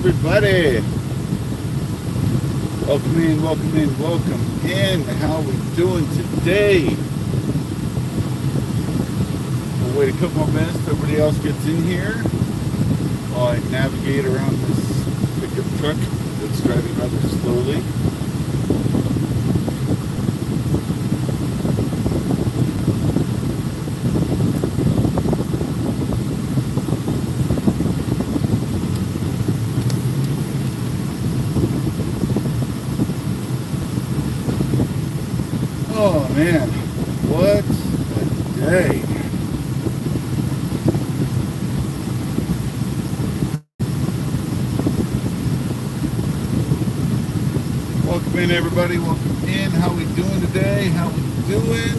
everybody. Welcome in, welcome in, welcome in. How we doing today? We'll wait a couple more minutes till everybody else gets in here while I navigate around this pickup truck that's driving rather slowly. Oh man, what a day. Welcome in everybody, welcome in. How we doing today? How we doing?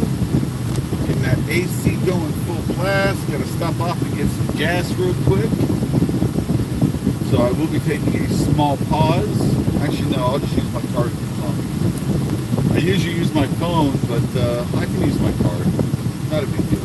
Getting that AC going full blast. Gotta stop off and get some gas real quick. So I will be taking a small pause. Actually no, I'll just use my card. I usually use my phone, but I can use my card. Not a big deal.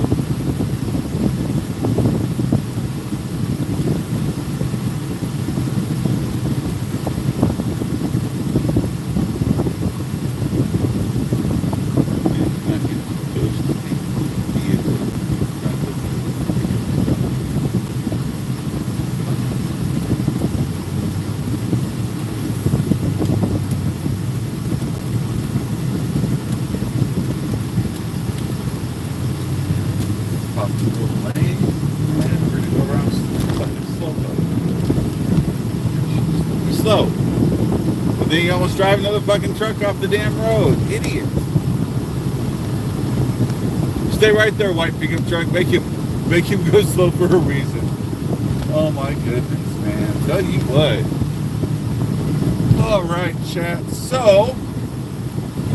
Slow. But then you almost drive another fucking truck off the damn road. Idiot. Stay right there, white pickup truck. Make him go slow for a reason. Oh my goodness, man. Tell you what. Alright, chat. So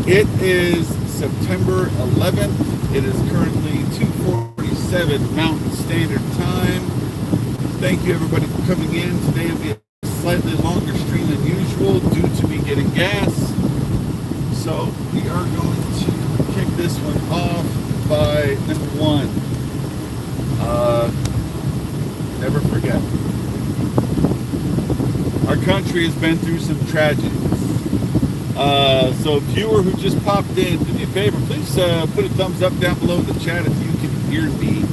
it is September 11th. It is currently 2:47 Mountain Standard Time. Thank you everybody for coming in. Today will be a slightly longer stream than usual due to me getting gas. So we are going to kick this one off by number one. Never forget. Our country has been through some tragedies. So viewer who just popped in, do me a favor, please put a thumbs up down below in the chat if you can hear me.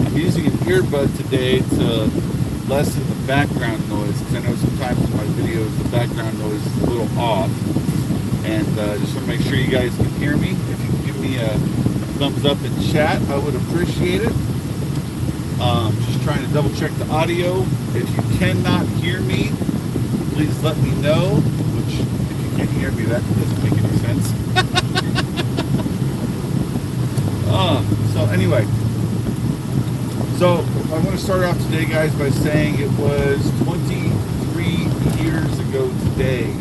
I'm using an earbud today to lessen the background noise, because I know sometimes in my videos the background noise is a little off, and just want to make sure you guys can hear me. If you can give me a thumbs up in chat, I would appreciate it. Just trying to double check the audio. If you cannot hear me, please let me know, which if you can't hear me, that doesn't make any sense. So anyway, so I want to start off today, guys, by saying it was 23 years ago today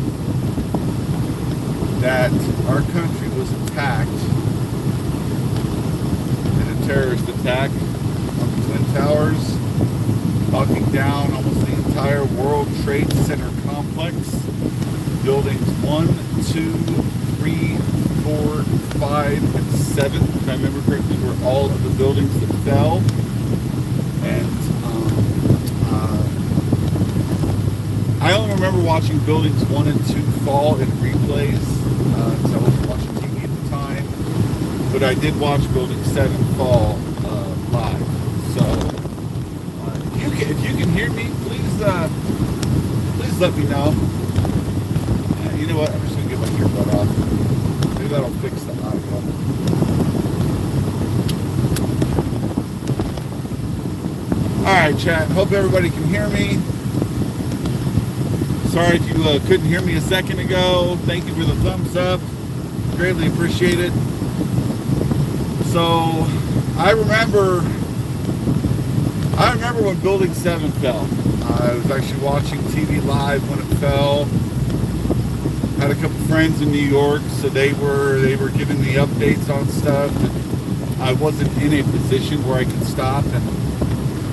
that our country was attacked in a terrorist attack on the Twin Towers, knocking down almost the entire World Trade Center complex. Buildings 1, 2, 3, 4, 5, and 7, if I remember correctly, were all of the buildings that fell. And I only remember watching buildings 1 and 2 fall in replays, because I wasn't watching TV at the time. But I did watch building 7 fall live. So if you can hear me, please let me know. You know what? I'm just gonna get my earbud off. Maybe that'll fix the audio. Alright, chat. Hope everybody can hear me. Sorry if you couldn't hear me a second ago. Thank you for the thumbs up. Greatly appreciate it. So, I remember when Building 7 fell. I was actually watching TV live when it fell. Had a couple friends in New York, so they were giving me updates on stuff. And I wasn't in a position where I could stop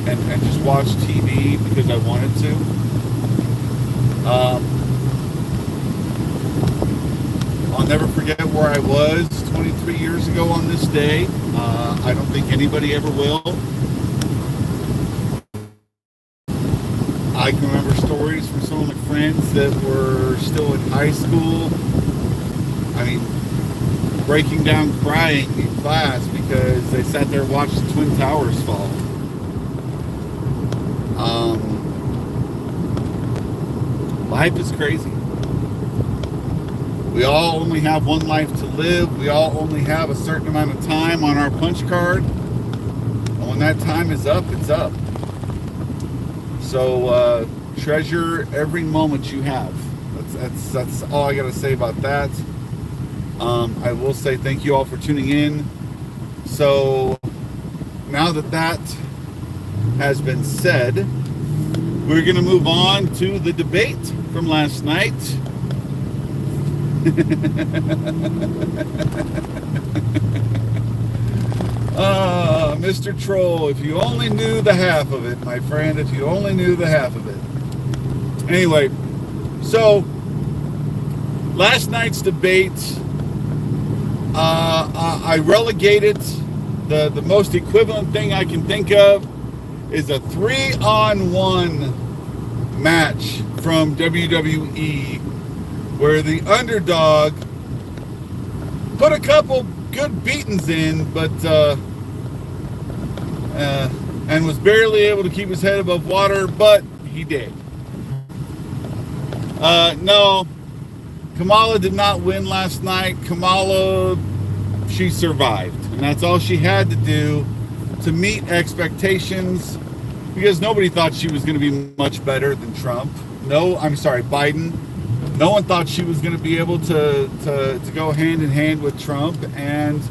and just watch TV because I wanted to. I'll never forget where I was 23 years ago on this day. I don't think anybody ever will. I can remember stories from some of my friends that were still in high school. I mean, breaking down crying in class because they sat there and watched the Twin Towers fall. Life is crazy. We all only have one life to live. We all only have a certain amount of time on our punch card. And when that time is up, it's up. So treasure every moment you have. That's all I got to say about that. I will say thank you all for tuning in. So now that has been said, we're going to move on to the debate from last night. Mr. Troll, if you only knew the half of it, my friend, if you only knew the half of it. Anyway, so last night's debate, I relegated the most equivalent thing I can think of is a 3-on-1 match from WWE where the underdog put a couple good beatings in, but and was barely able to keep his head above water, but he did. No, Kamala did not win last night. Kamala, she survived, and that's all she had to do to meet expectations, because nobody thought she was going to be much better than Trump. No, I'm sorry, Biden. No one thought she was going to be able to go hand in hand with Trump, and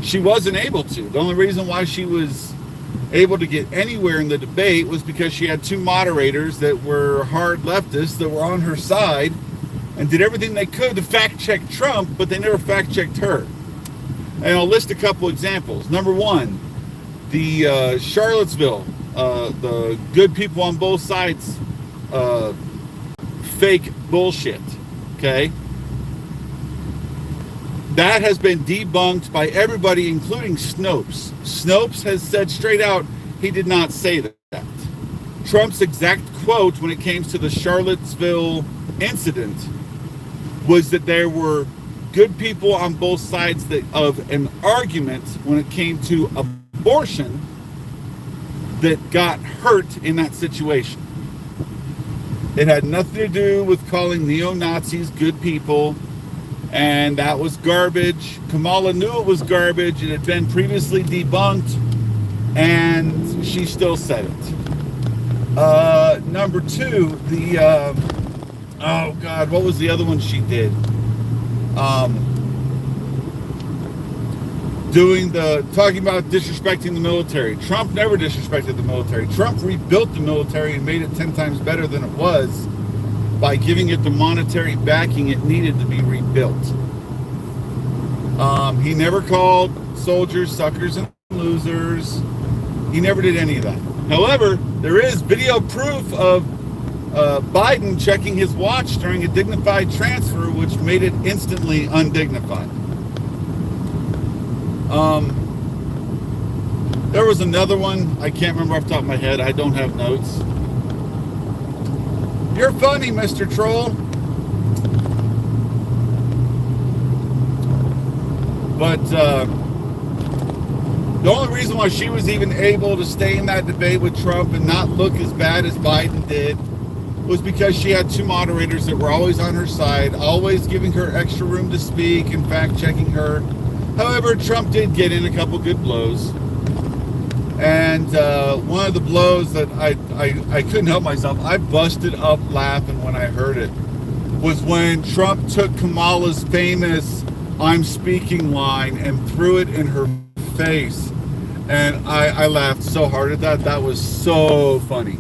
she wasn't able to. The only reason why she was able to get anywhere in the debate was because she had two moderators that were hard leftists that were on her side and did everything they could to fact check Trump, but they never fact checked her. And I'll list a couple examples. Number one, the Charlottesville, the good people on both sides, fake bullshit, okay? That has been debunked by everybody, including Snopes. Snopes has said straight out he did not say that. Trump's exact quote when it came to the Charlottesville incident was that there were good people on both sides of an argument when it came to abortion that got hurt in that situation. It had nothing to do with calling neo-Nazis good people, and that was garbage. Kamala knew it was garbage. It had been previously debunked, and she still said it. Number two, oh God, what was the other one she did? Talking about disrespecting the military. Trump never disrespected the military. Trump rebuilt the military and made it 10 times better than it was by giving it the monetary backing it needed to be rebuilt. He never called soldiers suckers and losers. He never did any of that. However, there is video proof of Biden checking his watch during a dignified transfer, which made it instantly undignified. There was another one. I can't remember off the top of my head. I don't have notes. You're funny, Mr. Troll. But the only reason why she was even able to stay in that debate with Trump and not look as bad as Biden did was because she had two moderators that were always on her side, always giving her extra room to speak and fact-checking her. However, Trump did get in a couple good blows. And one of the blows that I couldn't help myself, I busted up laughing when I heard it, was when Trump took Kamala's famous "I'm speaking" line and threw it in her face. And I laughed so hard at that. That was so funny.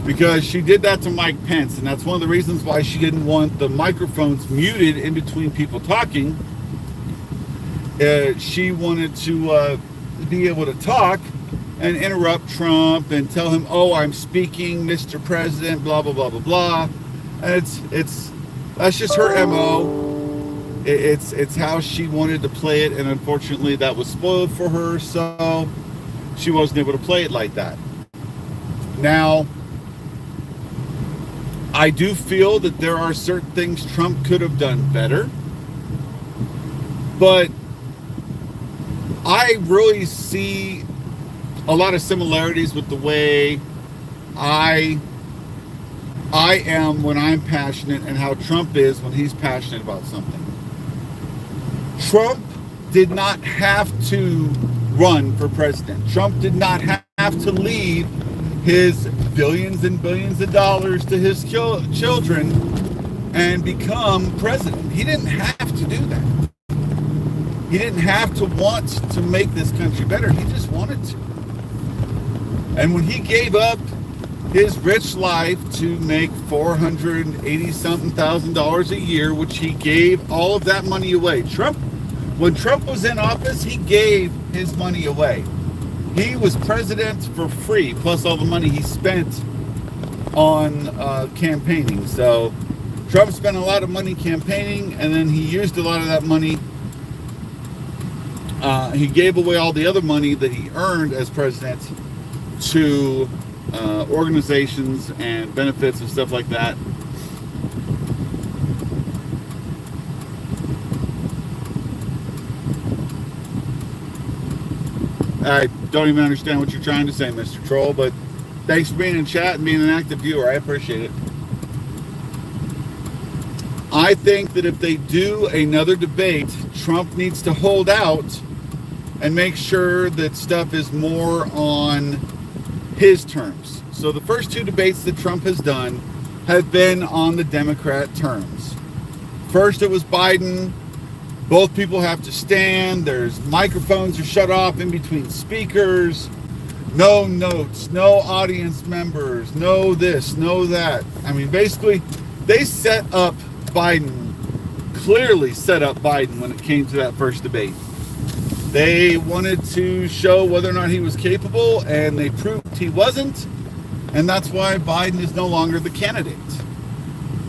Because she did that to Mike Pence, and that's one of the reasons why she didn't want the microphones muted in between people talking. She wanted to be able to talk and interrupt Trump and tell him, "Oh, I'm speaking, Mr. President," blah blah blah blah blah. And that's just her MO. It's how she wanted to play it, and unfortunately that was spoiled for her, so she wasn't able to play it like that. Now, I do feel that there are certain things Trump could have done better, but I really see a lot of similarities with the way I I am when I'm passionate and how Trump is when he's passionate about something. Trump did not have to run for president. Trump did not have to leave his billions and billions of dollars to his children and become president. He didn't have to do that. He didn't have to want to make this country better. He just wanted to. And when he gave up his rich life to make $480-something thousand a year, which he gave all of that money away. When Trump was in office, he gave his money away. He was president for free, plus all the money he spent on campaigning. So Trump spent a lot of money campaigning, and then he used a lot of that money. He gave away all the other money that he earned as president to organizations and benefits and stuff like that. I don't even understand what you're trying to say, Mr. Troll, but thanks for being in chat and being an active viewer. I appreciate it. I think that if they do another debate, Trump needs to hold out and make sure that stuff is more on his terms. So the first two debates that Trump has done have been on the Democrat terms. First, it was Biden. Both people have to stand. There's microphones are shut off in between speakers. No notes, no audience members, no this, no that. I mean, basically, they set up Biden, clearly set up Biden when it came to that first debate. They wanted to show whether or not he was capable, and they proved he wasn't, and that's why Biden is no longer the candidate.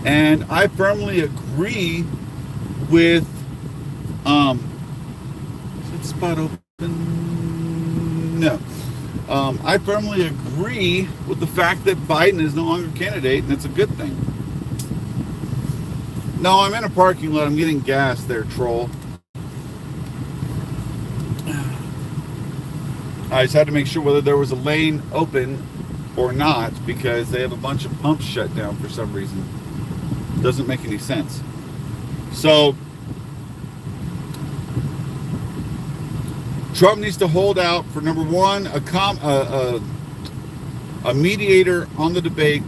And I firmly agree with, is that spot open? No. I firmly agree with the fact that Biden is no longer a candidate, and it's a good thing. No, I'm in a parking lot. I'm getting gas there, troll. I just had to make sure whether there was a lane open or not, because they have a bunch of pumps shut down for some reason. Doesn't make any sense. So Trump needs to hold out for, number one, a mediator on the debate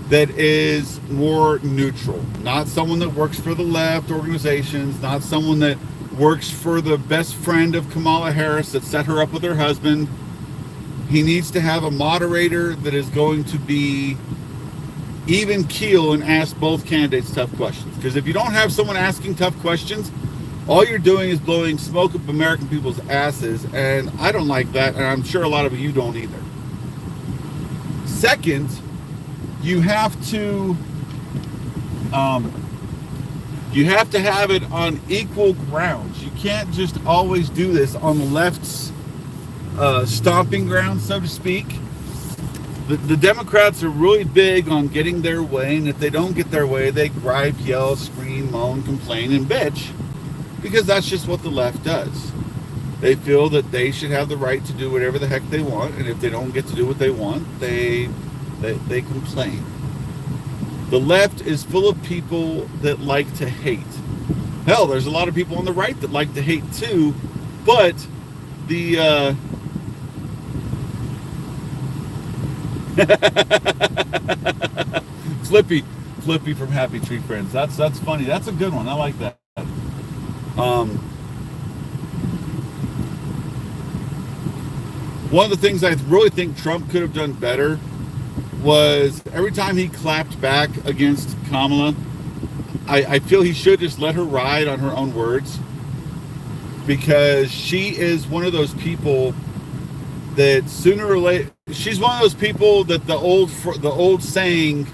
that is more neutral. Not someone that works for the left organizations, not someone that works for the best friend of Kamala Harris that set her up with her husband. He needs to have a moderator that is going to be even keel and ask both candidates tough questions. Because if you don't have someone asking tough questions, all you're doing is blowing smoke up American people's asses, and I don't like that, and I'm sure a lot of you don't either. Second, you have to have it on equal grounds. You can't just always do this on the left's stomping ground, so to speak. The Democrats are really big on getting their way, and if they don't get their way, they gripe, yell, scream, moan, complain, and bitch, because that's just what the left does. They feel that they should have the right to do whatever the heck they want, and if they don't get to do what they want, they complain. The left is full of people that like to hate. Hell, there's a lot of people on the right that like to hate too, but the Flippy from Happy Tree Friends. That's funny. That's a good one. I like that. One of the things I really think Trump could have done better was every time he clapped back against Kamala, I feel he should just let her ride on her own words, because she is one of those people that sooner or later, she's one of those people that the old saying,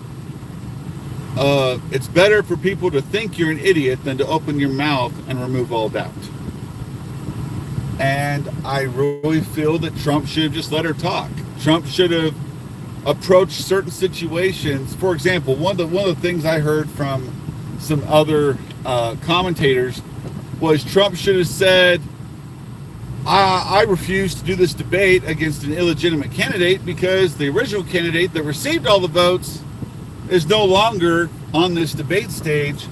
it's better for people to think you're an idiot than to open your mouth and remove all doubt. And I really feel that Trump should have just let her talk. Trump should have approach certain situations. For example, one of the things I heard from some other commentators was Trump should have said, I refuse to do this debate against an illegitimate candidate because the original candidate that received all the votes is no longer on this debate stage,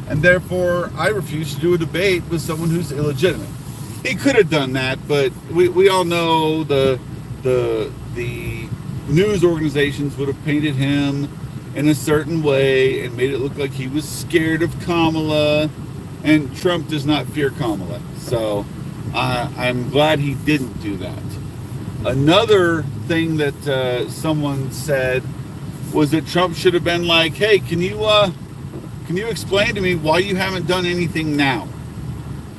and therefore I refuse to do a debate with someone who's illegitimate. He could have done that, but we all know the news organizations would have painted him in a certain way and made it look like he was scared of Kamala, and Trump does not fear Kamala. So I'm glad he didn't do that. Another thing that someone said was that Trump should have been like, "Hey, can you explain to me why you haven't done anything now?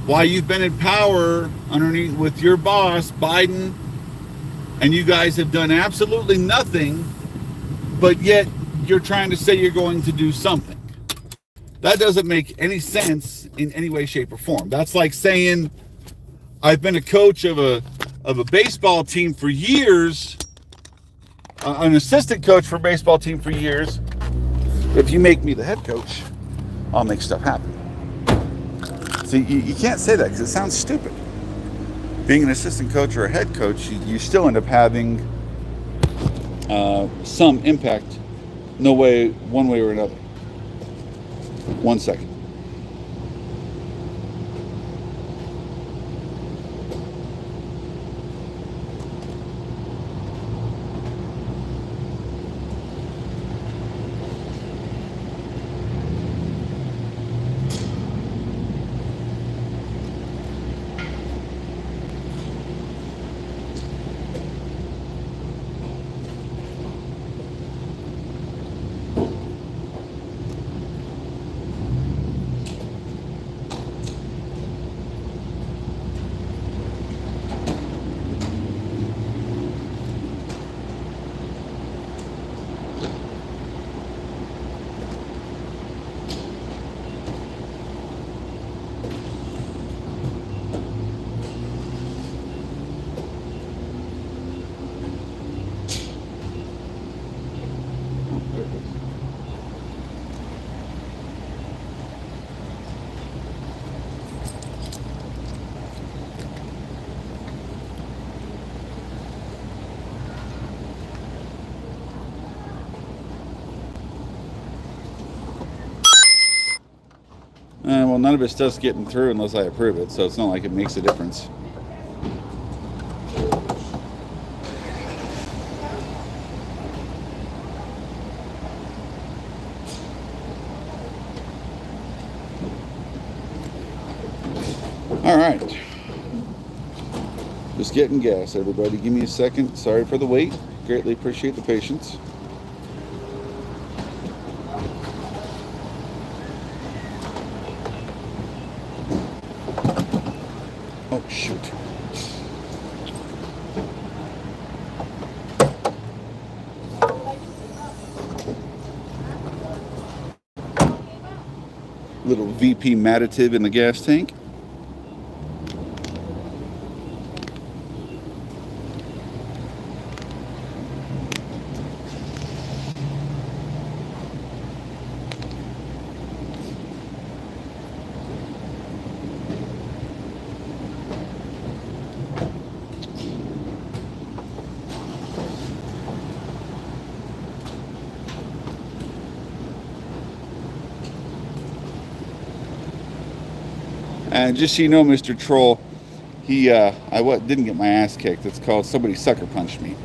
Why you've been in power underneath with your boss Biden, and you guys have done absolutely nothing, but yet you're trying to say you're going to do something." That doesn't make any sense in any way, shape, or form. That's like saying, I've been a coach of a baseball team for years, an assistant coach for a baseball team for years. If you make me the head coach, I'll make stuff happen. See, you can't say that because it sounds stupid. Being an assistant coach or a head coach, you still end up having some impact, no way, one way or another. 1 second. Well, none of it's just getting through unless I approve it, so it's not like it makes a difference. All right. Just getting gas, everybody. Give me a second. Sorry for the wait. Greatly appreciate the patience. Oh, shoot. Little VP Matative in the gas tank. And just so you know, Mr. Troll, I didn't get my ass kicked. It's called somebody sucker punched me.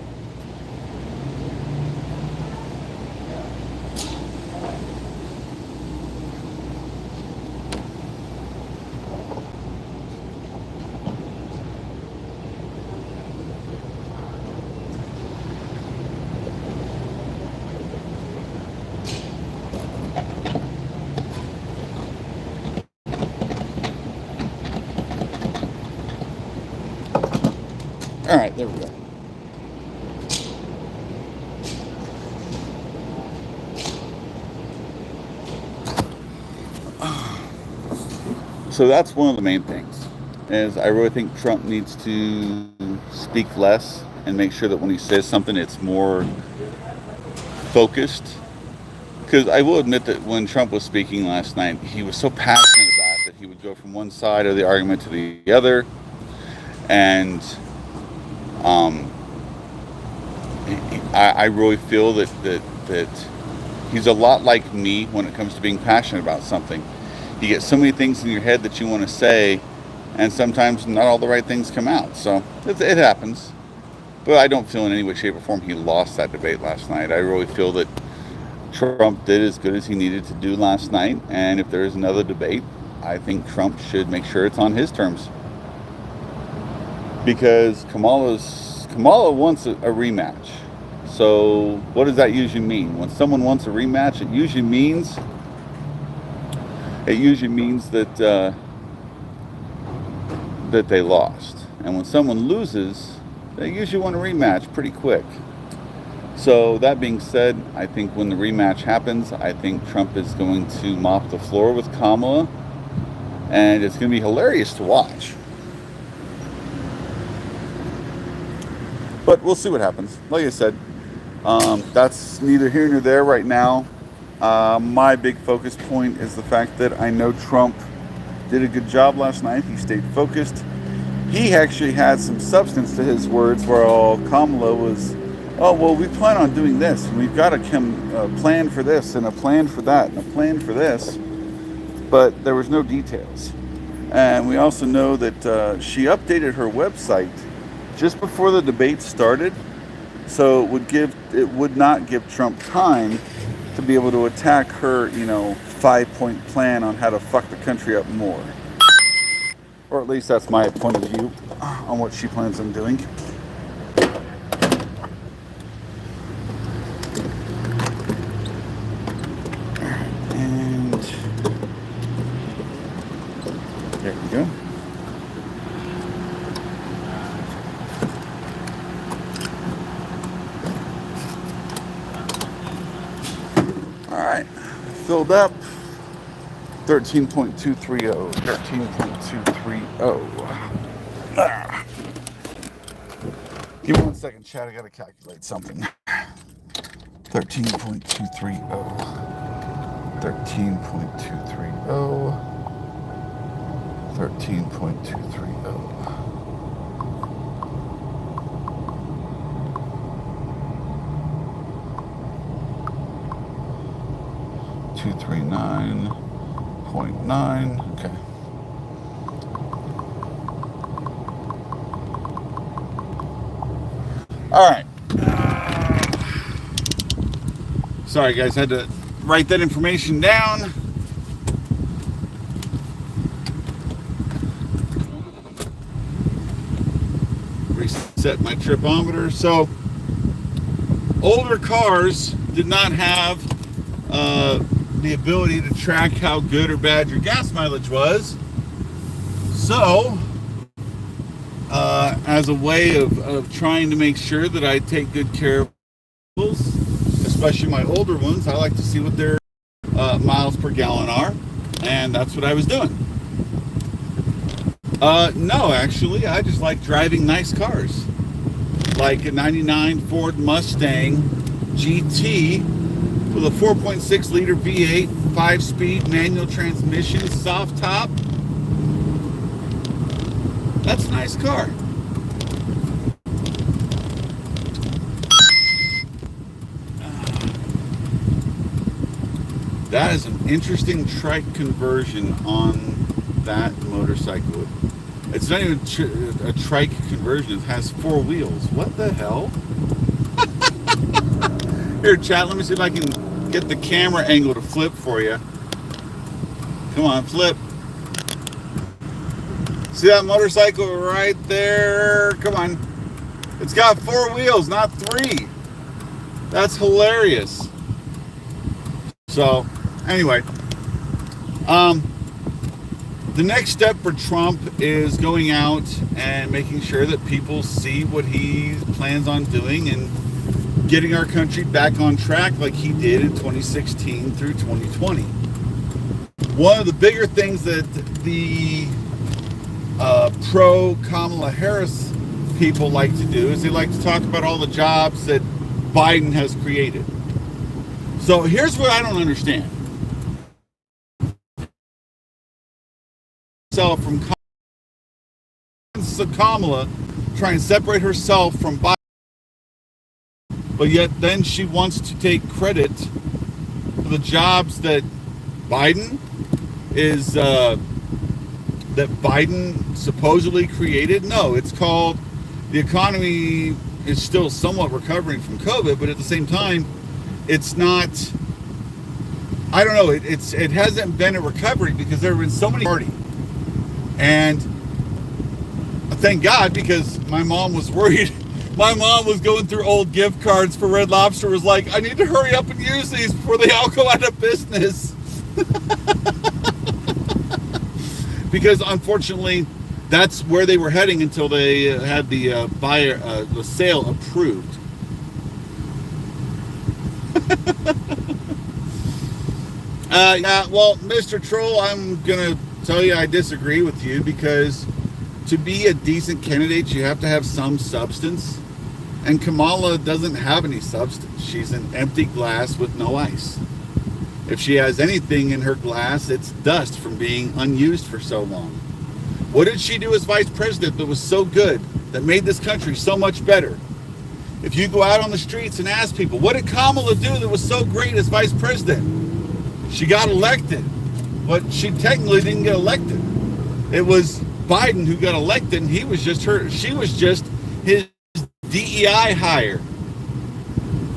All right, there we go. So that's one of the main things, is I really think Trump needs to speak less and make sure that when he says something, it's more focused. Because I will admit that when Trump was speaking last night, he was so passionate about it that he would go from one side of the argument to the other. And um, I really feel that he's a lot like me when it comes to being passionate about something. You get so many things in your head that you want to say, and sometimes not all the right things come out. So it happens. But I don't feel in any way, shape, or form he lost that debate last night. I really feel that Trump did as good as he needed to do last night. And if there is another debate, I think Trump should make sure it's on his terms. Because Kamala wants a rematch. So what does that usually mean? When someone wants a rematch, it usually means that that they lost. And when someone loses, they usually want a rematch pretty quick. So that being said, I think when the rematch happens, I think Trump is going to mop the floor with Kamala, and it's going to be hilarious to watch. But we'll see what happens. Like I said, that's neither here nor there right now. My big focus point is the fact that I know Trump did a good job last night. He stayed focused. He actually had some substance to his words, where Kamala was, oh, well, we plan on doing this, and we've got a plan for this, and a plan for that, and a plan for this. But there was no details. And we also know that she updated her website just before the debate started, so it would not give Trump time to be able to attack her, 5-point plan on how to fuck the country up more. Or at least that's my point of view on what she plans on doing. And there we go. All right, filled up. 13.230. 13.230. Give me 1 second, Chad. I gotta calculate something. 13.230. 13.230. 13.230. 239.9. Okay. All right. Sorry, guys. Had to write that information down. Reset my tripometer. So, older cars did not have the ability to track how good or bad your gas mileage was. So, as a way of trying to make sure that I take good care of vehicles, especially my older ones, I like to see what their miles per gallon are, and that's what I was doing. No, actually, I just like driving nice cars, like a 99 Ford Mustang GT with a 4.6 liter V8, 5-speed manual transmission, soft top. That's a nice car. That is an interesting trike conversion on that motorcycle. It's not even a trike conversion. It has 4 wheels. What the hell? Here, chat, let me see if I can get the camera angle to flip for you. Come on, flip. See that motorcycle right there? Come on. It's got 4 wheels, not 3. That's hilarious. So, anyway. The next step for Trump is going out and making sure that people see what he plans on doing and getting our country back on track like he did in 2016 through 2020. One of the bigger things that the pro-Kamala Harris people like to do is they like to talk about all the jobs that Biden has created. So here's what I don't understand. So from Kamala trying to separate herself from Biden, but yet then she wants to take credit for the jobs that Biden is that Biden supposedly created. No, it's called the economy is still somewhat recovering from COVID, but at the same time, it's not. I don't know. It hasn't been a recovery because there have been so many parties, and thank God, because my mom was worried. My mom was going through old gift cards for Red Lobster. Was like, I need to hurry up and use these before they all go out of business. Because unfortunately, that's where they were heading until they had the the sale approved. Yeah, well, Mr. Troll, I'm gonna tell you I disagree with you, because to be a decent candidate, you have to have some substance. And Kamala doesn't have any substance. She's an empty glass with no ice. If she has anything in her glass, it's dust from being unused for so long. What did she do as vice president that was so good, that made this country so much better? If you go out on the streets and ask people, what did Kamala do that was so great as vice president? She got elected, but she technically didn't get elected. It was Biden who got elected, and she was just his DEI hire.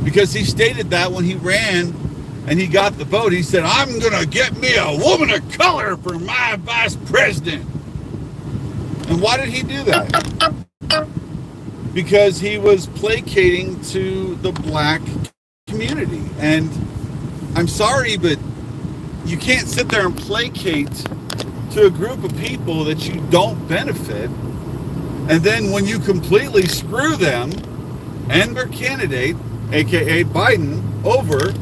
Because he stated that when he ran and he got the vote, he said, I'm going to get me a woman of color for my vice president. And why did he do that? Because he was placating to the black community. And I'm sorry, but you can't sit there and placate to a group of people that you don't benefit. And then when you completely screw them and their candidate, aka Biden, over,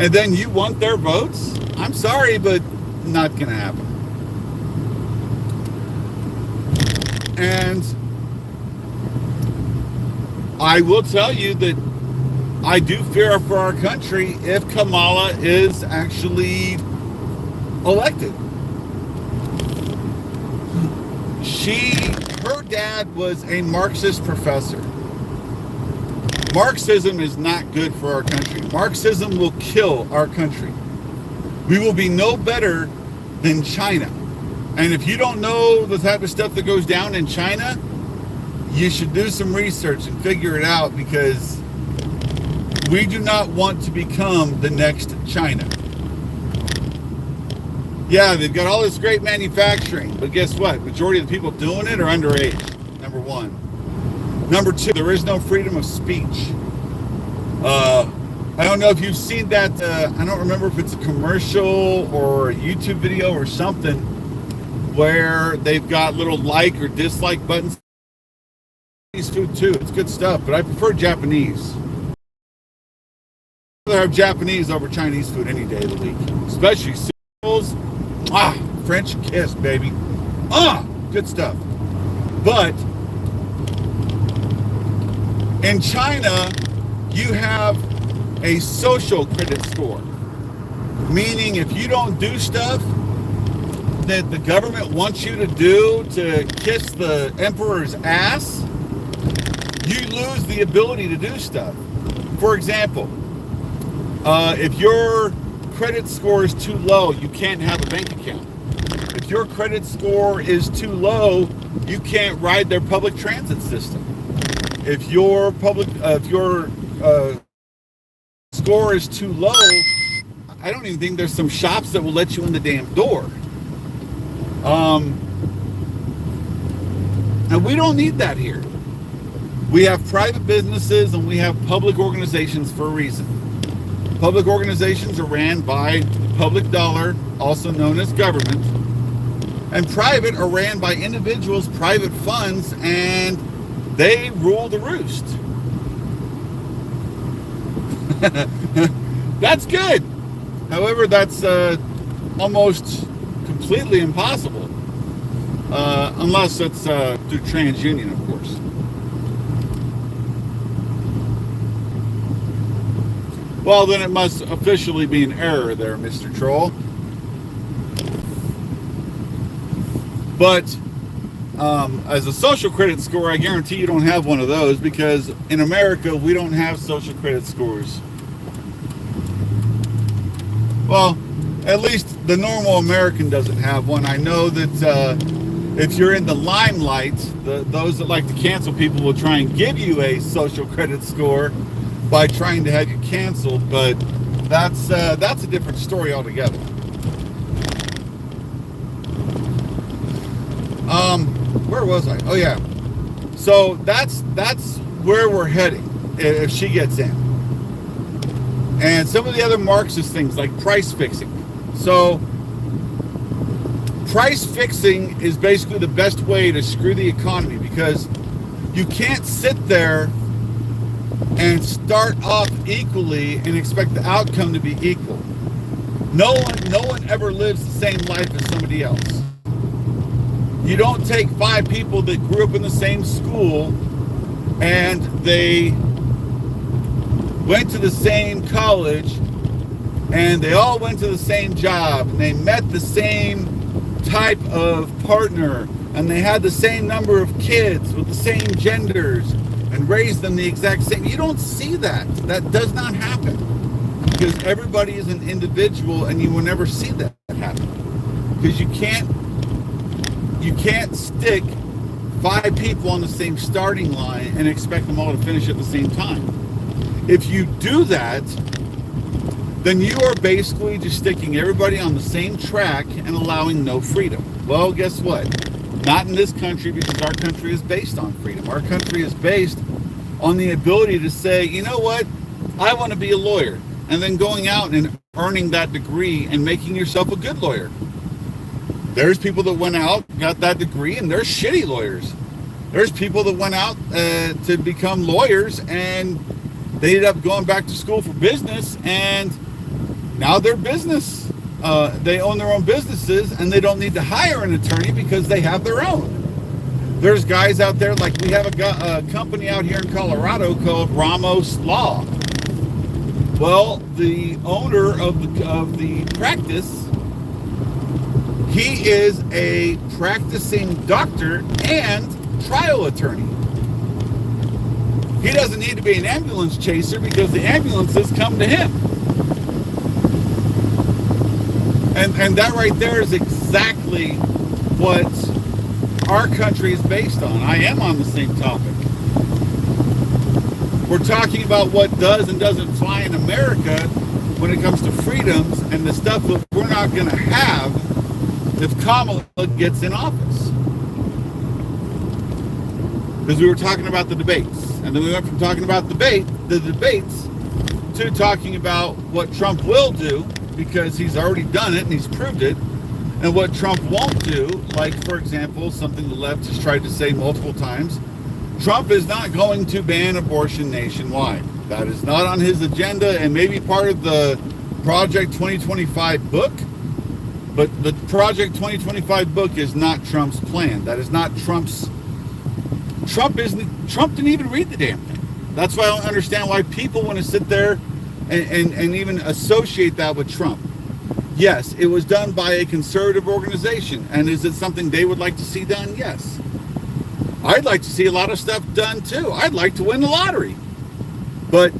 and then you want their votes, I'm sorry, but not going to happen. And I will tell you that I do fear for our country if Kamala is actually elected. Her dad was a Marxist professor. Marxism is not good for our country. Marxism will kill our country. We will be no better than China. And if you don't know the type of stuff that goes down in China, you should do some research and figure it out, because we do not want to become the next China. Yeah, they've got all this great manufacturing, but guess what? Majority of the people doing it are underage, number one. Number two, there is no freedom of speech. I don't know if you've seen that, I don't remember if it's a commercial or a YouTube video or something, where they've got little like or dislike buttons. Chinese food too, it's good stuff, but I prefer Japanese. I'd rather have Japanese over Chinese food any day of the week, especially cereals. French kiss, baby. Good stuff. But in China, you have a social credit score, meaning if you don't do stuff that the government wants you to do to kiss the emperor's ass, you lose the ability to do stuff. For example, if your credit score is too low, you can't have a bank account. If your credit score is too low, you can't ride their public transit system. If your score is too low, I don't even think there's some shops that will let you in the damn door. And we don't need that here. We have private businesses and we have public organizations for a reason. Public organizations are ran by the public dollar, also known as government. And private are ran by individuals' private funds, and they rule the roost. That's good. However, that's almost completely impossible. Unless it's through TransUnion, of course. Well, then it must officially be an error there, Mr. Troll. But as a social credit score, I guarantee you don't have one of those, because in America, we don't have social credit scores. Well, at least the normal American doesn't have one. I know that if you're in the limelight, those that like to cancel people will try and give you a social credit score by trying to have you canceled, but that's a different story altogether. Where was I? Oh yeah. So that's where we're heading if she gets in. And some of the other Marxist things like price fixing. So price fixing is basically the best way to screw the economy, because you can't sit there and start off equally and expect the outcome to be equal. No one ever lives the same life as somebody else. You don't take 5 people that grew up in the same school and they went to the same college and they all went to the same job and they met the same type of partner and they had the same number of kids with the same genders and raised them the exact same. You don't see that. That does not happen, because everybody is an individual and you will never see that happen, because you can't stick 5 people on the same starting line and expect them all to finish at the same time. If you do that, then you are basically just sticking everybody on the same track and allowing no freedom. Well, guess what? Not in this country, because our country is based on freedom. Our country is based on the ability to say, you know what? I want to be a lawyer. And then going out and earning that degree and making yourself a good lawyer. There's people that went out, got that degree, and they're shitty lawyers. There's people that went out to become lawyers, and they ended up going back to school for business, and now they're business. They own their own businesses, and they don't need to hire an attorney because they have their own. There's guys out there, like we have a company out here in Colorado called Ramos Law. Well, the owner of the practice, he is a practicing doctor and trial attorney. He doesn't need to be an ambulance chaser because the ambulances come to him. And that right there is exactly what our country is based on. I am on the same topic. We're talking about what does and doesn't fly in America when it comes to freedoms and the stuff that we're not going to have if Kamala gets in office. Because we were talking about the debates. And then we went from talking about the debates to talking about what Trump will do, because he's already done it and he's proved it, and what Trump won't do, like, for example, something the left has tried to say multiple times. Trump is not going to ban abortion nationwide. That is not on his agenda, and maybe part of the Project 2025 book, but the Project 2025 book is not Trump's plan. That is not Trump's. Trump didn't even read the damn thing. That's why I don't understand why people want to sit there and even associate that with Trump. Yes, it was done by a conservative organization. And is it something they would like to see done? Yes. I'd like to see a lot of stuff done too. I'd like to win the lottery. But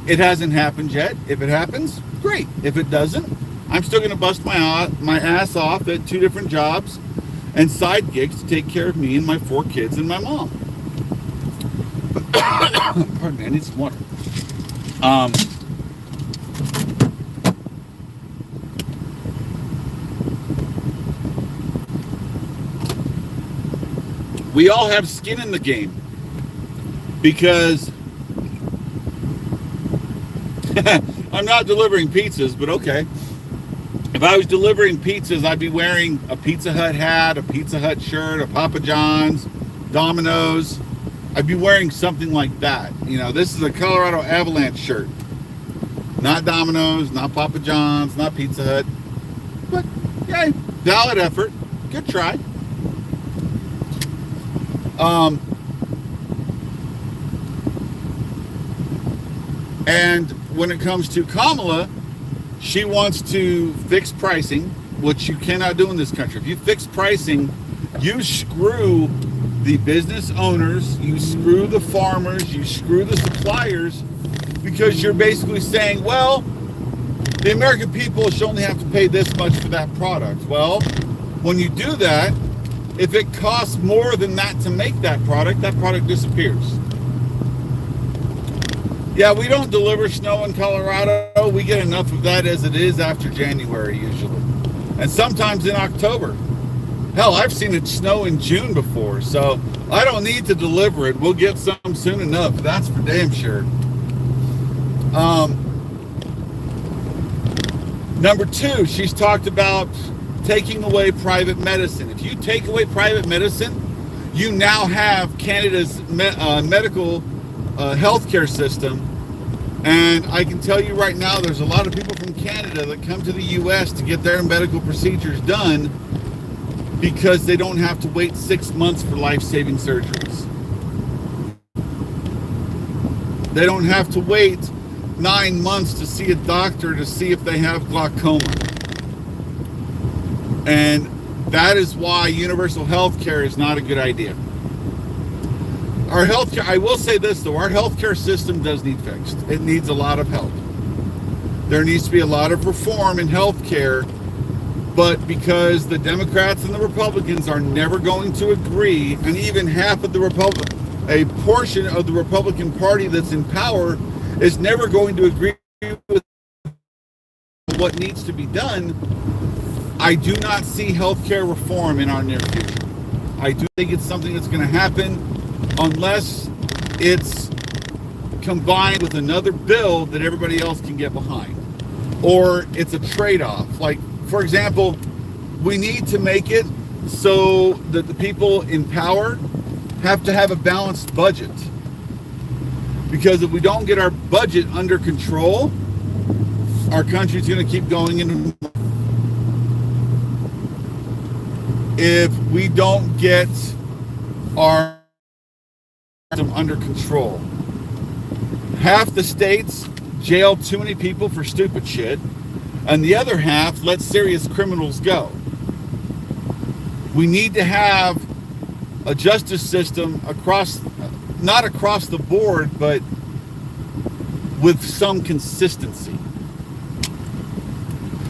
it hasn't happened yet. If it happens, great. If it doesn't, I'm still going to bust my ass off at 2 different jobs and side gigs to take care of me and my 4 kids and my mom. Pardon me, I need some water. We all have skin in the game, because I'm not delivering pizzas, but okay. If I was delivering pizzas, I'd be wearing a Pizza Hut hat, a Pizza Hut shirt, a Papa John's, Domino's. I'd be wearing something like that. You know, this is a Colorado Avalanche shirt. Not Domino's, not Papa John's, not Pizza Hut. But, yay, valid effort. Good try. And when it comes to Kamala, she wants to fix pricing, which you cannot do in this country. If you fix pricing, you screw the business owners, you screw the farmers, you screw the suppliers, because you're basically saying, well, the American people should only have to pay this much for that product. Well, when you do that, if it costs more than that to make that product disappears. Yeah, we don't deliver snow in Colorado. We get enough of that as it is after January usually. And sometimes in October. Hell, I've seen it snow in June before, so I don't need to deliver it. We'll get some soon enough. That's for damn sure. Number two, she's talked about taking away private medicine. If you take away private medicine, you now have Canada's medical healthcare system. And I can tell you right now, there's a lot of people from Canada that come to the U.S. to get their medical procedures done because they don't have to wait 6 months for life-saving surgeries. They don't have to wait 9 months to see a doctor to see if they have glaucoma. And that is why universal health care is not a good idea. Our healthcare, I will say this though, our healthcare system does need fixed. It needs a lot of help. There needs to be a lot of reform in healthcare, but because the Democrats and the Republicans are never going to agree, and even half of a portion of the Republican Party that's in power is never going to agree with what needs to be done, I do not see healthcare reform in our near future. I do think it's something that's going to happen unless it's combined with another bill that everybody else can get behind. Or it's a trade-off. Like, for example, we need to make it so that the people in power have to have a balanced budget. Because if we don't get our budget under control, our country's going to keep going into. If we don't get our system under control, half the states jail too many people for stupid shit, and the other half let serious criminals go. We need to have a justice system not across the board, but with some consistency.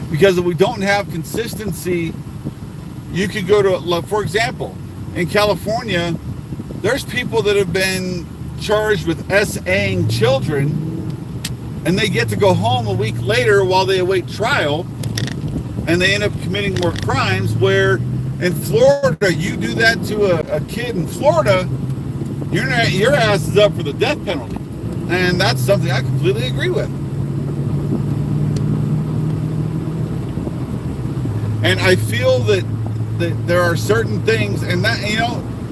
Because if we don't have consistency, you could go to, for example, in California, there's people that have been charged with SAing children, and they get to go home a week later while they await trial, and they end up committing more crimes. Where in Florida, you do that to a kid in Florida, your ass is up for the death penalty. And that's something I completely agree with. And I feel that there are certain things, and that,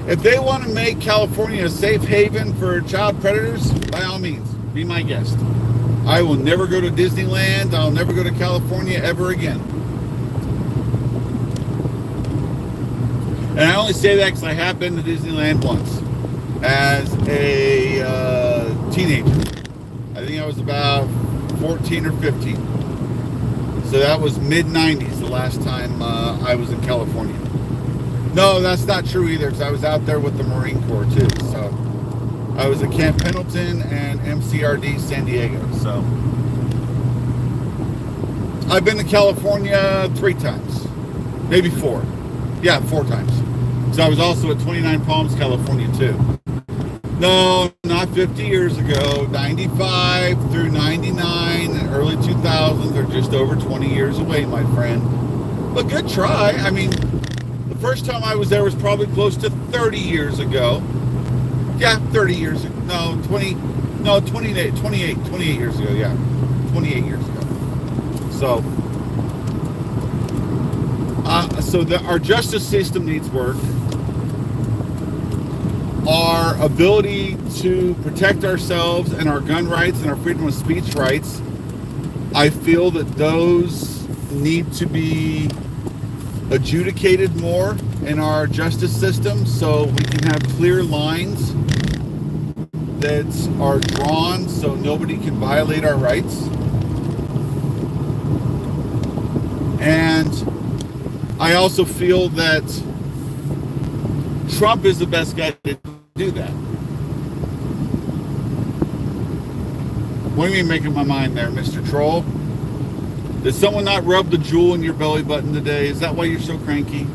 if they want to make California a safe haven for child predators, by all means, be my guest. I will never go to Disneyland. I'll never go to California ever again. And I only say that because I have been to Disneyland once as a teenager. I think I was about 14 or 15. So that was mid-90s the last time I was in California. No, that's not true either, because I was out there with the Marine Corps too. So I was at Camp Pendleton and MCRD San Diego. So I've been to California 3 times, maybe 4. Yeah, 4 times. So I was also at 29 Palms, California too. No, not 50 years ago. 95 through 99, early 2000s are just over 20 years away, my friend. But good try. I mean, the first time I was there was probably close to 30 years ago. Yeah, 30 years ago. No, 28 years ago. Yeah, 28 years ago. So, our justice system needs work. Our ability to protect ourselves and our gun rights and our freedom of speech rights, I feel that those need to be adjudicated more in our justice system so we can have clear lines that are drawn so nobody can violate our rights. And I also feel that Trump is the best guy to do that. What do you mean making my mind there, Mr. Troll? Did someone not rub the jewel in your belly button today? Is that why you're so cranky?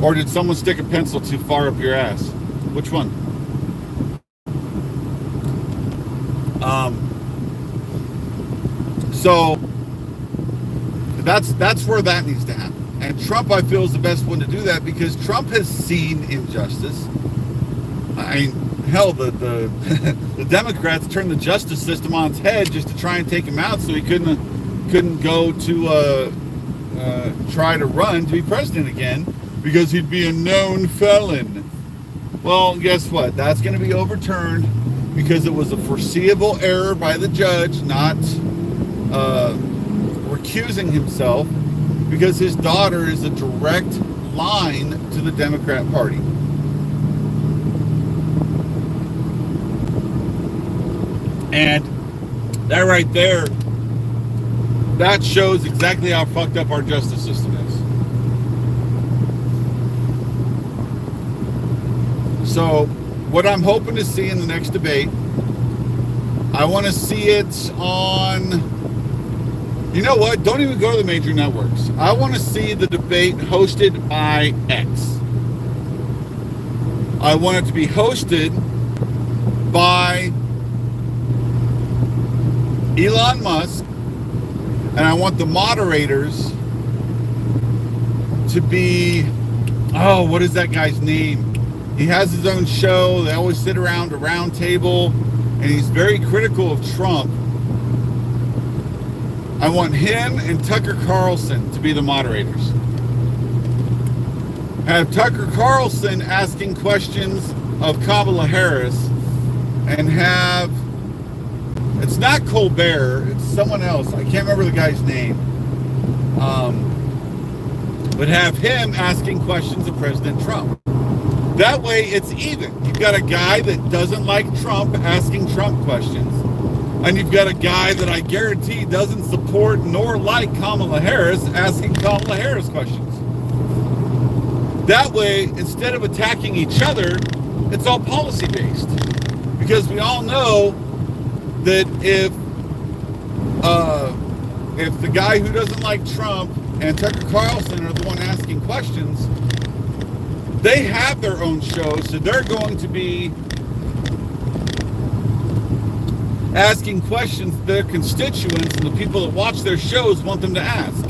Or did someone stick a pencil too far up your ass? Which one? So that's where that needs to happen. And Trump, I feel, is the best one to do that because Trump has seen injustice. I mean, hell, the the Democrats turned the justice system on its head just to try and take him out, so he couldn't go to try to run to be president again because he'd be a known felon. Well, guess what? That's going to be overturned because it was a foreseeable error by the judge not recusing himself because his daughter is a direct line to the Democrat Party. And that right there, that shows exactly how fucked up our justice system is. So, what I'm hoping to see in the next debate, I want to see it on, you know what, don't even go to the major networks. I want to see the debate hosted by X. I want it to be hosted by Elon Musk, and I want the moderators to be, what is that guy's name? He has his own show. They always sit around a round table, and he's very critical of Trump. I want him and Tucker Carlson to be the moderators. Have Tucker Carlson asking questions of Kamala Harris, and have, it's not Colbert, it's someone else. I can't remember the guy's name. But have him asking questions of President Trump. That way it's even. You've got a guy that doesn't like Trump asking Trump questions. And you've got a guy that I guarantee doesn't support nor like Kamala Harris asking Kamala Harris questions. That way, instead of attacking each other, it's all policy based. Because we all know that if the guy who doesn't like Trump and Tucker Carlson are the one asking questions, they have their own show, so they're going to be asking questions their constituents and the people that watch their shows want them to ask.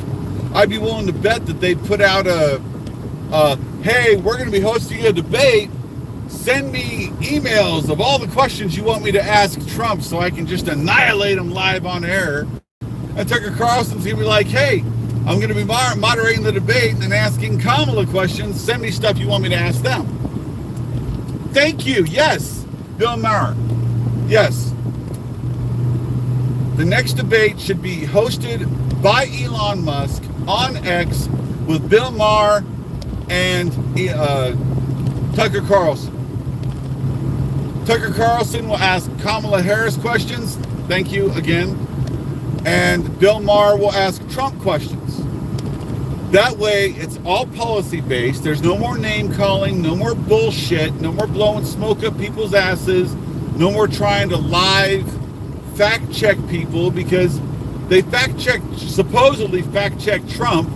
I'd be willing to bet that they put out hey, we're going to be hosting a debate. Send me emails of all the questions you want me to ask Trump so I can just annihilate him live on air. And Tucker Carlson's going to be like, hey, I'm going to be moderating the debate and asking Kamala questions. Send me stuff you want me to ask them. Thank you. Yes. Bill Maher. Yes. The next debate should be hosted by Elon Musk on X with Bill Maher and Tucker Carlson. Tucker Carlson will ask Kamala Harris questions. Thank you again. And Bill Maher will ask Trump questions. That way, it's all policy based. There's no more name calling, no more bullshit, no more blowing smoke up people's asses, no more trying to live fact check people because they supposedly fact check Trump.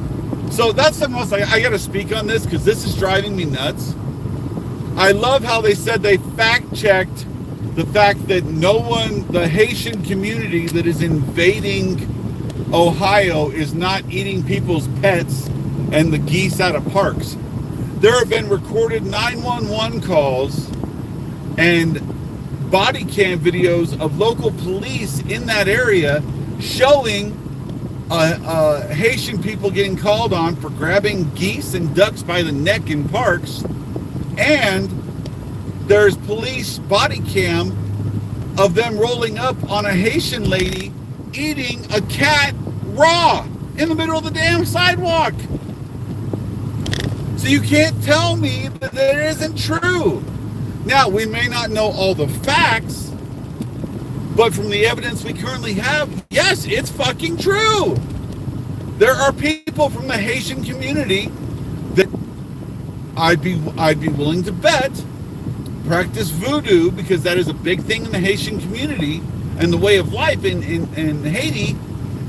So that's the most, I got to speak on this because this is driving me nuts. I love how they said they fact checked the fact that the Haitian community that is invading Ohio is not eating people's pets and the geese out of parks. There have been recorded 911 calls and body cam videos of local police in that area showing Haitian people getting called on for grabbing geese and ducks by the neck in parks. And there's police body cam of them rolling up on a Haitian lady eating a cat raw in the middle of the damn sidewalk. So you can't tell me that it isn't true. Now, we may not know all the facts, but from the evidence we currently have, yes, it's fucking true. There are people from the Haitian community that I'd be willing to bet practice voodoo, because that is a big thing in the Haitian community, and the way of life in Haiti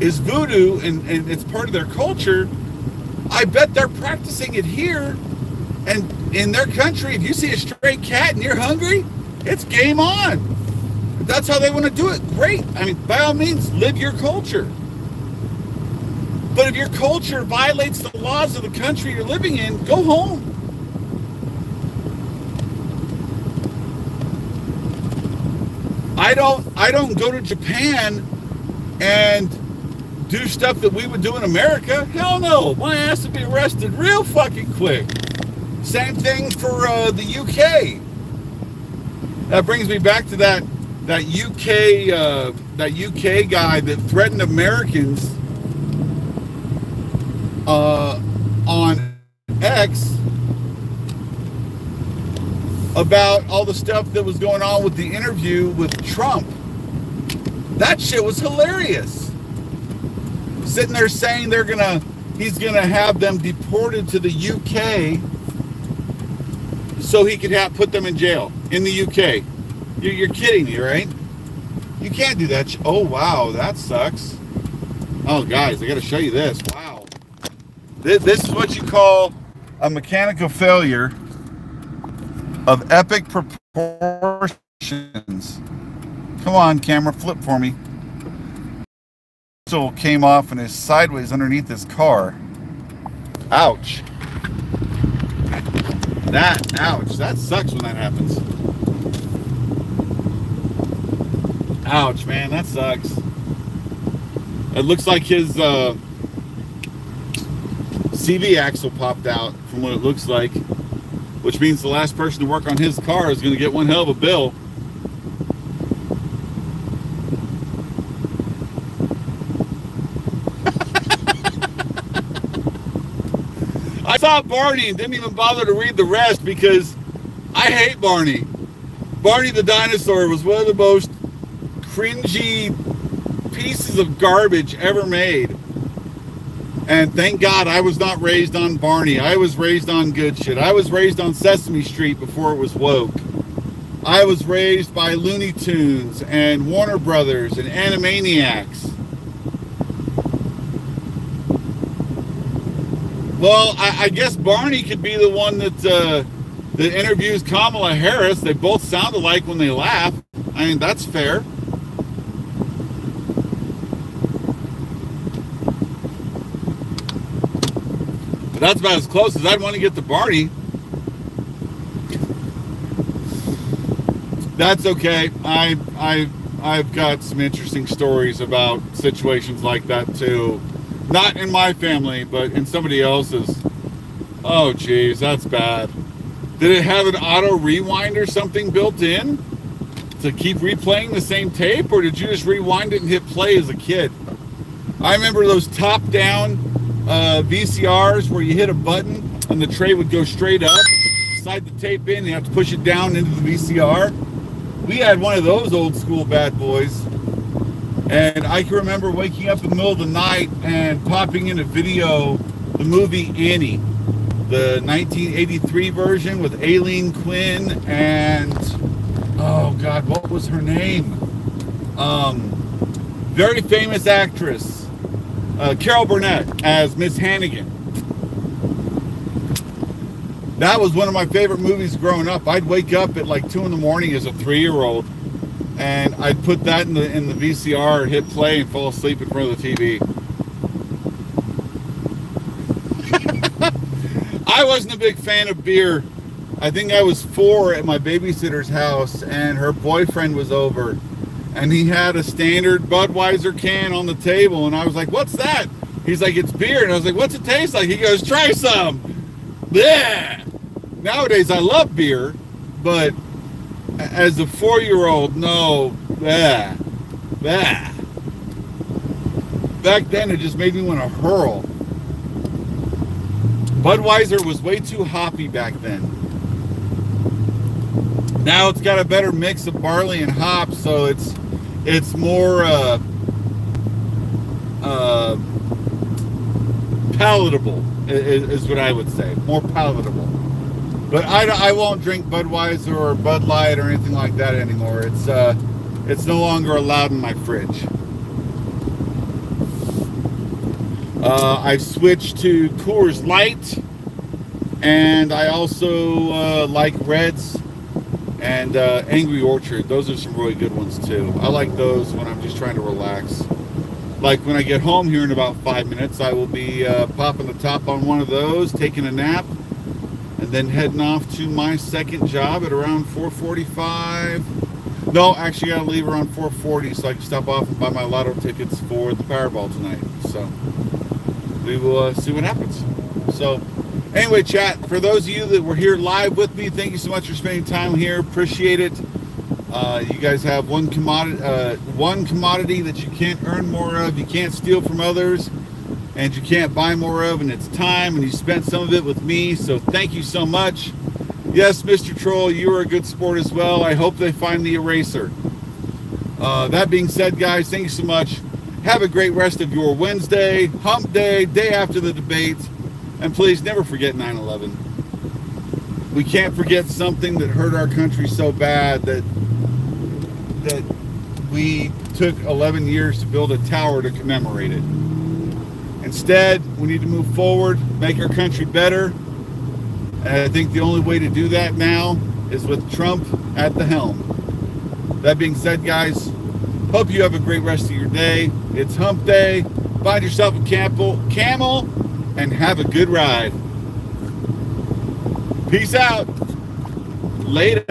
is voodoo, and it's part of their culture. I bet they're practicing it here, and in their country, if you see a stray cat and you're hungry, it's game on. If that's how they want to do it, great. I mean, by all means, live your culture. But if your culture violates the laws of the country you're living in, go home. I don't go to Japan and do stuff that we would do in America. Hell no. My ass would be arrested real fucking quick. Same thing for the UK. That brings me back to that UK guy that threatened Americans on X about all the stuff that was going on with the interview with Trump. That shit was hilarious. Sitting there saying he's gonna have them deported to the UK so he could put them in jail in the UK. You're kidding me, right? You can't do that. Oh wow, that sucks. Oh guys, I gotta show you this. Wow. This is what you call a mechanical failure of epic proportions. Come on, camera, flip for me. Pistol came off and is sideways underneath this car. Ouch. Ouch. That sucks when that happens. Ouch, man, that sucks. It looks like his CV axle popped out from what it looks like, which means the last person to work on his car is going to get one hell of a bill. I saw Barney and didn't even bother to read the rest because I hate Barney. Barney the dinosaur was one of the most cringy pieces of garbage ever made. And thank God I was not raised on Barney. I was raised on good shit. I was raised on Sesame Street before it was woke. I was raised by Looney Tunes and Warner Brothers and Animaniacs. Well, I guess Barney could be the one that interviews Kamala Harris. They both sound alike when they laugh. I mean, that's fair. But that's about as close as I'd want to get to Barney. That's okay. I've got some interesting stories about situations like that too. Not in my family, but in somebody else's. Oh, geez, that's bad. Did it have an auto rewind or something built in to keep replaying the same tape, or did you just rewind it and hit play as a kid? I remember those top-down VCRs where you hit a button and the tray would go straight up, slide the tape in, and you have to push it down into the VCR. We had one of those old school bad boys. And I can remember waking up in the middle of the night and popping in a video, the movie Annie, the 1983 version with Aileen Quinn and, oh God, what was her name? Very famous actress, Carol Burnett as Miss Hannigan. That was one of my favorite movies growing up. I'd wake up at like 2 in the morning as a 3-year-old. And I'd put that in the VCR, hit play, and fall asleep in front of the TV. I wasn't a big fan of beer. I think I was 4 at my babysitter's house, and her boyfriend was over. And he had a standard Budweiser can on the table, and I was like, what's that? He's like, it's beer. And I was like, what's it taste like? He goes, try some. Blech. Nowadays, I love beer, but as a 4-year-old, no. Bleh. Bleh. Back then, it just made me want to hurl. Budweiser was way too hoppy back then. Now it's got a better mix of barley and hops, so it's more palatable, is what I would say. More palatable. But I won't drink Budweiser or Bud Light or anything like that anymore. It's no longer allowed in my fridge. I've switched to Coors Light, and I also like Reds and Angry Orchard. Those are some really good ones too. I like those when I'm just trying to relax. Like when I get home here in about 5 minutes, I will be popping the top on one of those, taking a nap, and then heading off to my second job at around 4:45. No, actually, I gotta leave around 4:40 so I can stop off and buy my lotto tickets for the Powerball tonight. So we will see what happens. So anyway, chat, for those of you that were here live with me, thank you so much for spending time here. Appreciate it. You guys have one commodity that you can't earn more of, you can't steal from others, and you can't buy more of, and it's time, and you spent some of it with me, so thank you so much. Yes, Mr. Troll, you are a good sport as well. I hope they find the eraser. That being said, guys, thank you so much. Have a great rest of your Wednesday, hump day, day after the debate, and please never forget 9/11. We can't forget something that hurt our country so bad that we took 11 years to build a tower to commemorate it. Instead, we need to move forward, make our country better. And I think the only way to do that now is with Trump at the helm. That being said, guys, hope you have a great rest of your day. It's hump day. Find yourself a camel and have a good ride. Peace out. Later.